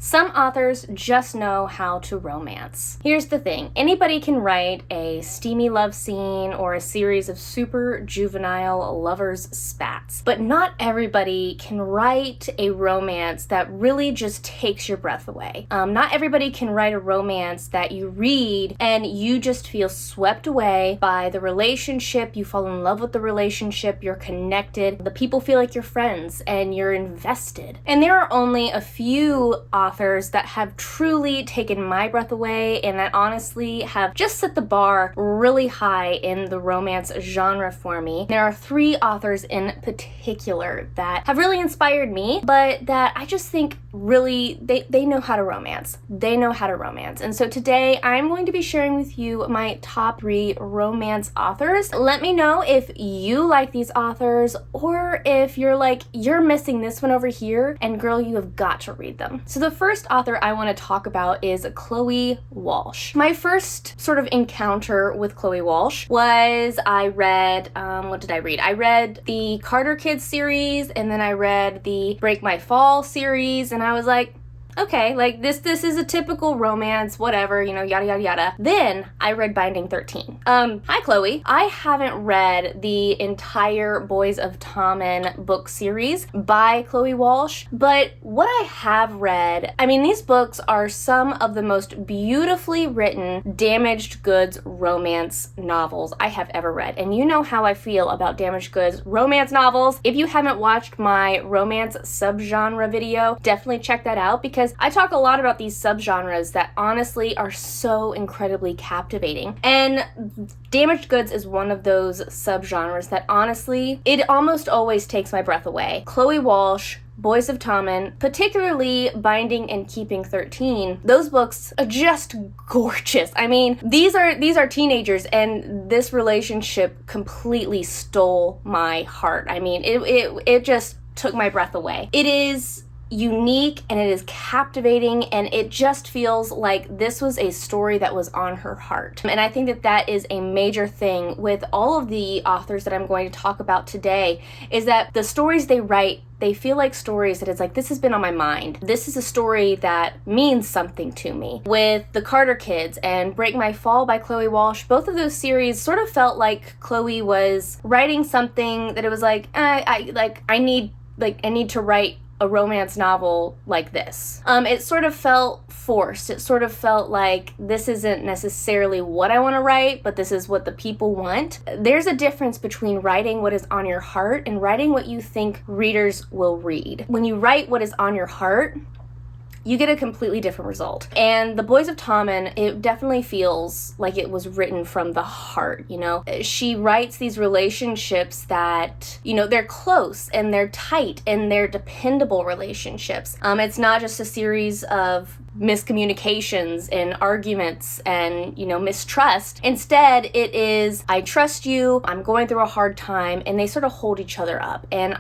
Some authors just know how to romance. Here's the thing, anybody can write a steamy love scene or a series of super juvenile lovers spats, but not everybody can write a romance that really just takes your breath away. Not everybody can write a romance that you read and you just feel swept away by the relationship, you fall in love with the relationship, you're connected, the people feel like you're friends, and you're invested. And there are only a few authors that have truly taken my breath away and that honestly have just set the bar really high in the romance genre for me. There are 3 authors in particular that have really inspired me, but that I just think really they know how to romance. They know how to romance. And so today I'm going to be sharing with you my top 3 romance authors. Let me know if you like these authors or if you're like, you're missing this one over here and girl, you have got to read them. So the first author I want to talk about is Chloe Walsh. My first sort of encounter with Chloe Walsh was I read, what did I read? I read the Carter Kids series and then I read the Break My Fall series and I was like, okay, like this is a typical romance, whatever, you know, yada yada yada. Then I read Binding 13. Hi Chloe. I haven't read the entire Boys of Tommen book series by Chloe Walsh, but what I have read, I mean, these books are some of the most beautifully written damaged goods romance novels I have ever read. And you know how I feel about damaged goods romance novels. If you haven't watched my romance subgenre video, definitely check that out because I talk a lot about these subgenres that honestly are so incredibly captivating. And damaged goods is one of those subgenres that honestly, it almost always takes my breath away. Chloe Walsh, Boys of Tommen, particularly Binding and Keeping 13, those books are just gorgeous. I mean, these are teenagers and this relationship completely stole my heart. I mean, it just took my breath away. It is unique and it is captivating and it just feels like this was a story that was on her heart. And I think that that is a major thing with all of the authors that I'm going to talk about today, is that the stories they write, they feel like stories that it's like, this has been on my mind. This is a story that means something to me. With the Carter Kids and Break My Fall by Chloe Walsh, both of those series sort of felt like Chloe was writing something that it was like, I need to write a romance novel like this. It sort of felt forced. It sort of felt like this isn't necessarily what I want to write, but this is what the people want. There's a difference between writing what is on your heart and writing what you think readers will read. When you write what is on your heart, you get a completely different result. And the Boys of Tommen, it definitely feels like it was written from the heart, you know? She writes these relationships that, you know, they're close and they're tight and they're dependable relationships. It's not just a series of miscommunications and arguments and, you know, mistrust. Instead, it is, I trust you, I'm going through a hard time, and they sort of hold each other up. And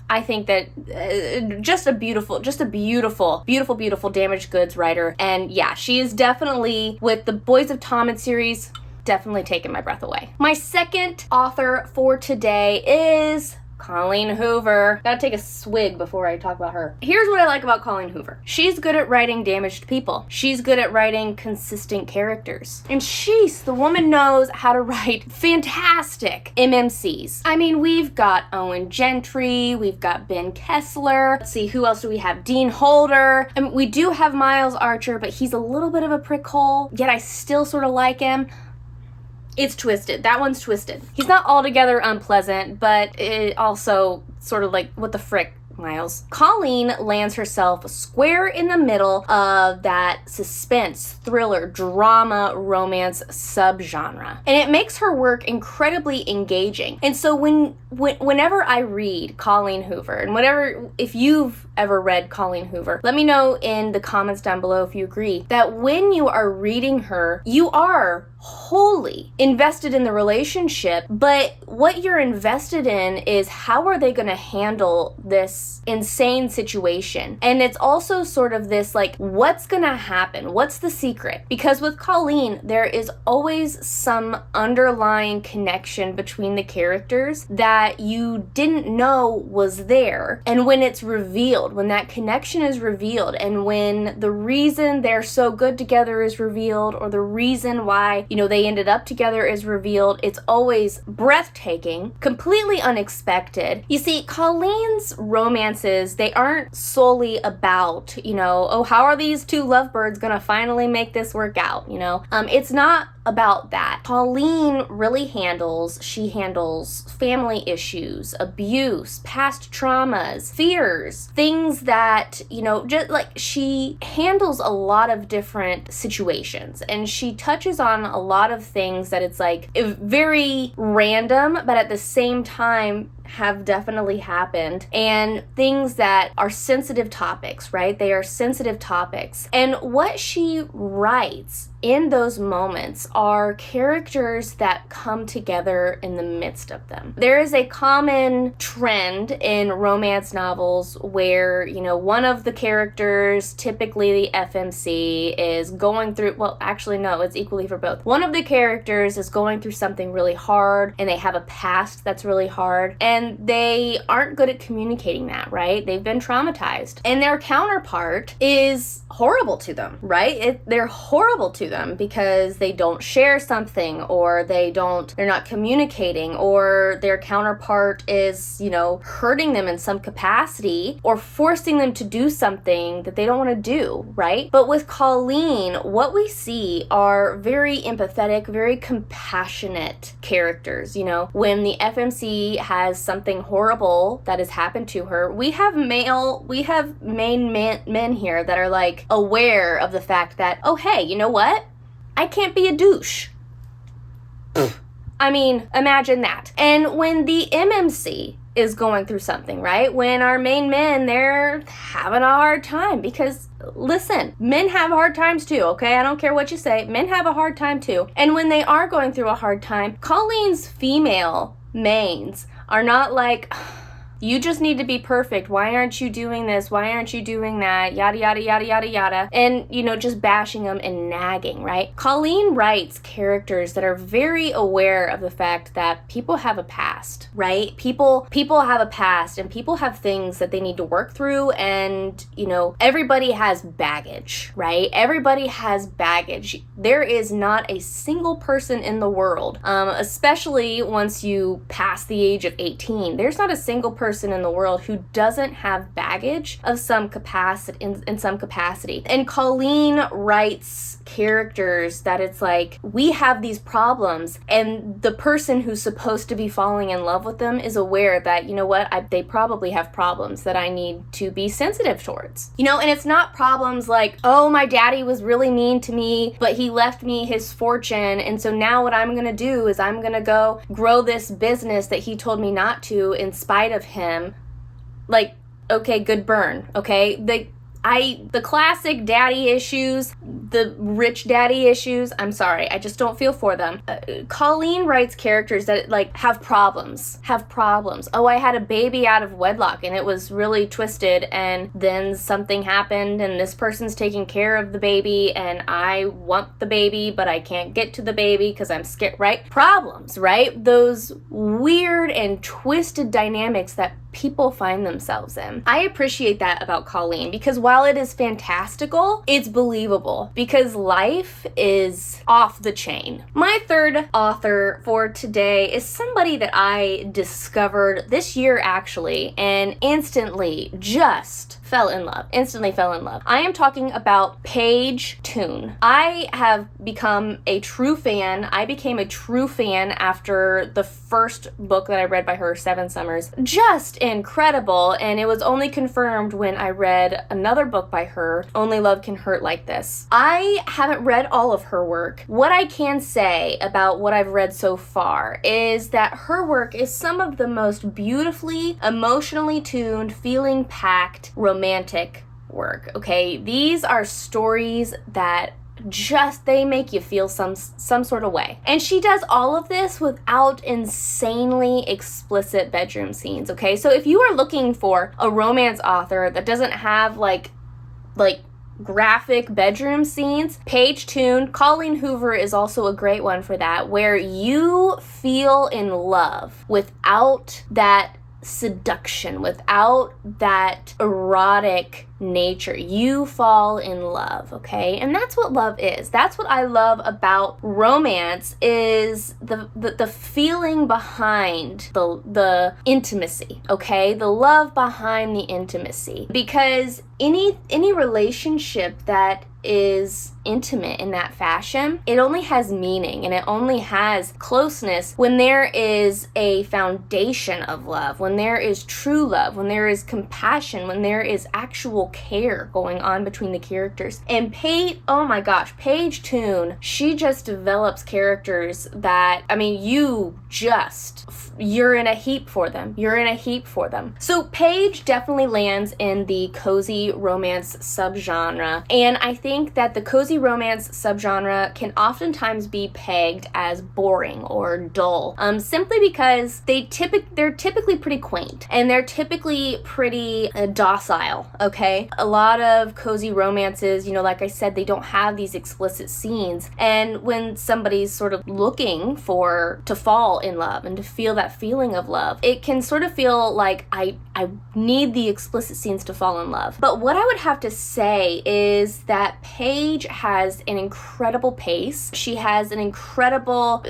I think that just a beautiful damaged goods writer. And yeah, she is definitely, with the Boys of Tommen series, definitely taken my breath away. My second author for today is Colleen Hoover. Gotta take a swig before I talk about her. Here's what I like about Colleen Hoover. She's good at writing damaged people. She's good at writing consistent characters. And the woman knows how to write fantastic MMCs. I mean, we've got Owen Gentry, we've got Ben Kessler. Let's see, who else do we have? Dean Holder. I mean, we do have Miles Archer, but he's a little bit of a prick hole, yet I still sort of like him. It's twisted. That one's twisted. He's not altogether unpleasant, but it also sort of like, what the frick, Miles? Colleen lands herself square in the middle of that suspense, thriller, drama, romance subgenre. And it makes her work incredibly engaging. And so whenever I read Colleen Hoover, and if you've ever read Colleen Hoover, let me know in the comments down below if you agree that when you are reading her, you are wholly invested in the relationship, but what you're invested in is how are they going to handle this insane situation. And it's also sort of this like, what's going to happen? What's the secret? Because with Colleen, there is always some underlying connection between the characters that you didn't know was there. And when it's revealed, revealed, when that connection is revealed, and when the reason they're so good together is revealed, or the reason why, they ended up together is revealed, it's always breathtaking, completely unexpected. You see, Colleen's romances, they aren't solely about, oh, how are these two lovebirds gonna finally make this work out, It's not about that. Colleen really handles family issues, abuse, past traumas, fears, things that, just like she handles a lot of different situations, and she touches on a lot of things that it's like very random, but at the same time have definitely happened, and things that are sensitive topics, right? They are sensitive topics. And what she writes in those moments are characters that come together in the midst of them. There is a common trend in romance novels where, one of the characters, typically the FMC, is going through, well, actually, no, it's equally for both. One of the characters is going through something really hard, and they have a past that's really hard, and they aren't good at communicating that, right? They've been traumatized. And their counterpart is horrible to them, right? They're horrible to them because they don't share something, or they're not communicating, or their counterpart is, hurting them in some capacity or forcing them to do something that they don't want to do, right? But with Colleen, what we see are very empathetic, very compassionate characters. When the FMC has something horrible that has happened to her, we have main men here that are like aware of the fact that, oh, hey, you know what? I can't be a douche. I mean, imagine that. And when the MMC is going through something, right? When our main men, they're having a hard time, because listen, men have hard times too, okay? I don't care what you say. Men have a hard time too. And when they are going through a hard time, Colleen's female mains are not like, you just need to be perfect. Why aren't you doing this? Why aren't you doing that? Yada, yada, yada, yada, yada. And, just bashing them and nagging, right? Colleen writes characters that are very aware of the fact that people have a past, right? People have a past, and people have things that they need to work through, and, everybody has baggage, right? Everybody has baggage. There is not a single person in the world, especially once you pass the age of 18, there's not a single person in the world who doesn't have baggage of some capacity, in some capacity. And Colleen writes characters that it's like, we have these problems, and the person who's supposed to be falling in love with them is aware that, they probably have problems that I need to be sensitive towards. And it's not problems like, oh, my daddy was really mean to me, but he left me his fortune, and so now what I'm gonna do is I'm gonna go grow this business that he told me not to in spite of him. Like, okay, good burn, okay? The classic daddy issues, the rich daddy issues, I'm sorry, I just don't feel for them. Colleen writes characters that have problems. Oh, I had a baby out of wedlock and it was really twisted, and then something happened and this person's taking care of the baby and I want the baby but I can't get to the baby because I'm scared, right? Problems, right? Those weird and twisted dynamics that people find themselves in. I appreciate that about Colleen, because while it is fantastical, it's believable, because life is off the chain. My third author for today is somebody that I discovered this year, actually, and instantly fell in love. I am talking about Paige Toon. I have become a true fan. I became a true fan after the first book that I read by her, 7 Summers. Just incredible, and it was only confirmed when I read another book by her, Only Love Can Hurt Like This. I haven't read all of her work. What I can say about what I've read so far is that her work is some of the most beautifully, emotionally tuned, feeling-packed, romantic work, okay? These are stories that they make you feel some sort of way. And she does all of this without insanely explicit bedroom scenes, okay? So if you are looking for a romance author that doesn't have like graphic bedroom scenes, Paige Toon, Colleen Hoover is also a great one for that, where you feel in love without that seduction, without that erotic nature, you fall in love, okay? And that's what love is. That's what I love about romance, is the feeling behind the intimacy, okay? The love behind the intimacy. Because any relationship that is intimate in that fashion, it only has meaning and it only has closeness when there is a foundation of love, when there is true love, when there is compassion, when there is actual care going on between the characters. And Paige, oh my gosh, Paige Toon, she just develops characters that, I mean, you're in a heap for them. You're in a heap for them. So Paige definitely lands in the cozy romance subgenre, and I think that the cozy romance subgenre can oftentimes be pegged as boring or dull, simply because they're typically pretty quaint and they're typically pretty docile, okay? A lot of cozy romances, like I said, they don't have these explicit scenes, and when somebody's sort of looking to fall in love and to feel that feeling of love, it can sort of feel like I need the explicit scenes to fall in love. But what I would have to say is that Paige has an incredible pace. She has an incredible,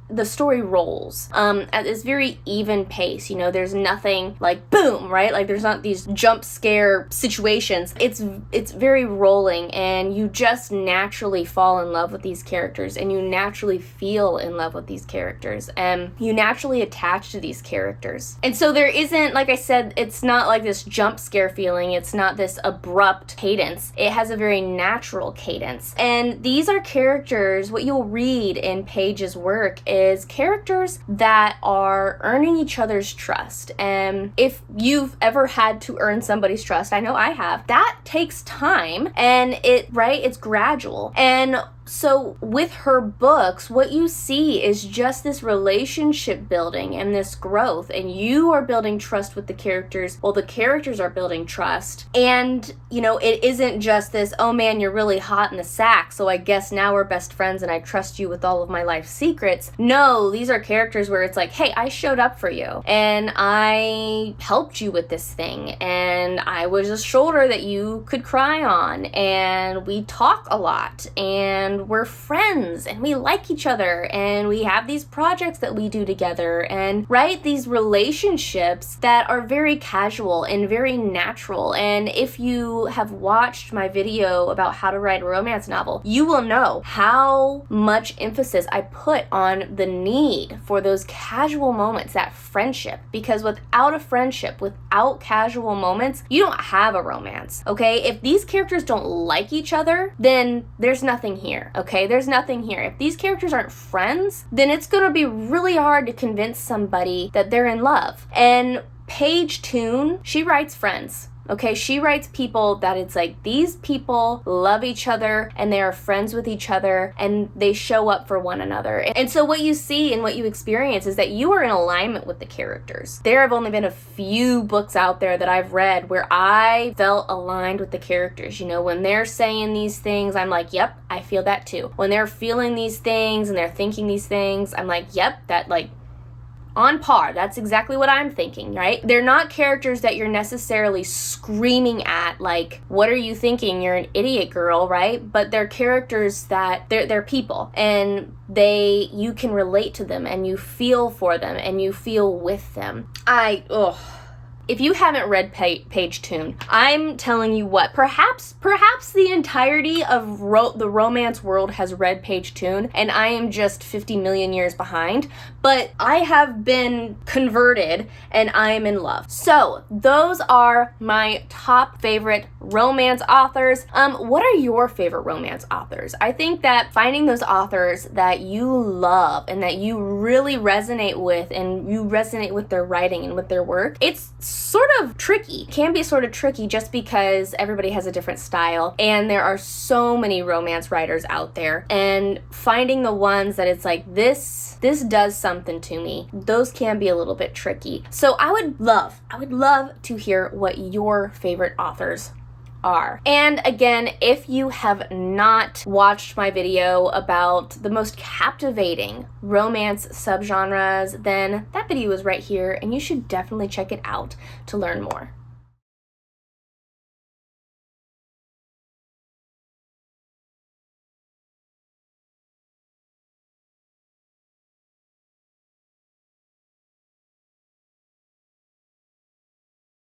the story rolls at this very even pace. There's nothing like boom, right? Like there's not these jump scare situations. It's very rolling, and you just naturally fall in love with these characters, and you naturally feel in love with these characters, and you naturally attach to these characters. And so there isn't, like I said, it's not like this jump scare feeling. It's not this abrupt cadence. It has a very natural cadence. And these are characters, what you'll read in Paige's work is characters that are earning each other's trust. And if you've ever had to earn somebody's trust, I know I have, that takes time, and it's gradual. And so with her books, what you see is just this relationship building and this growth, and you are building trust with the characters while the characters are building trust. And, it isn't just this, oh man, you're really hot in the sack, so I guess now we're best friends and I trust you with all of my life secrets. No, these are characters where it's like, hey, I showed up for you and I helped you with this thing, and I was a shoulder that you could cry on, and we talk a lot, and we're friends, and we like each other, and we have these projects that we do together, and these relationships that are very casual and very natural. And if you have watched my video about how to write a romance novel, you will know how much emphasis I put on the need for those casual moments, that friendship, because without a friendship, without casual moments, you don't have a romance, okay? If these characters don't like each other, then there's nothing here. Okay, there's nothing here. If these characters aren't friends, then it's gonna be really hard to convince somebody that they're in love. And Paige Toon, she writes friends. Okay, she writes people that it's like, these people love each other and they are friends with each other and they show up for one another. And so what you see and what you experience is that you are in alignment with the characters. There have only been a few books out there that I've read where I felt aligned with the characters. When they're saying these things, I'm like, yep, I feel that too. When they're feeling these things and they're thinking these things, I'm like, yep, that on par. That's exactly what I'm thinking, right? They're not characters that you're necessarily screaming at, like, what are you thinking? You're an idiot, girl, right? But they're characters that they're people, and you can relate to them, and you feel for them, and you feel with them. If you haven't read Paige Toon, I'm telling you what, perhaps the entirety of the romance world has read Paige Toon, and I am just 50 million years behind, but I have been converted, and I am in love. So, those are my top favorite romance authors. What are your favorite romance authors? I think that finding those authors that you love and that you really resonate with, and you resonate with their writing and with their work, it's sort of tricky. Can be sort of tricky just because everybody has a different style, and there are so many romance writers out there, and finding the ones that it's like, this does something to me, those can be a little bit tricky. So I would love to hear what your favorite authors are. And again, if you have not watched my video about the most captivating romance subgenres, then that video is right here and you should definitely check it out to learn more.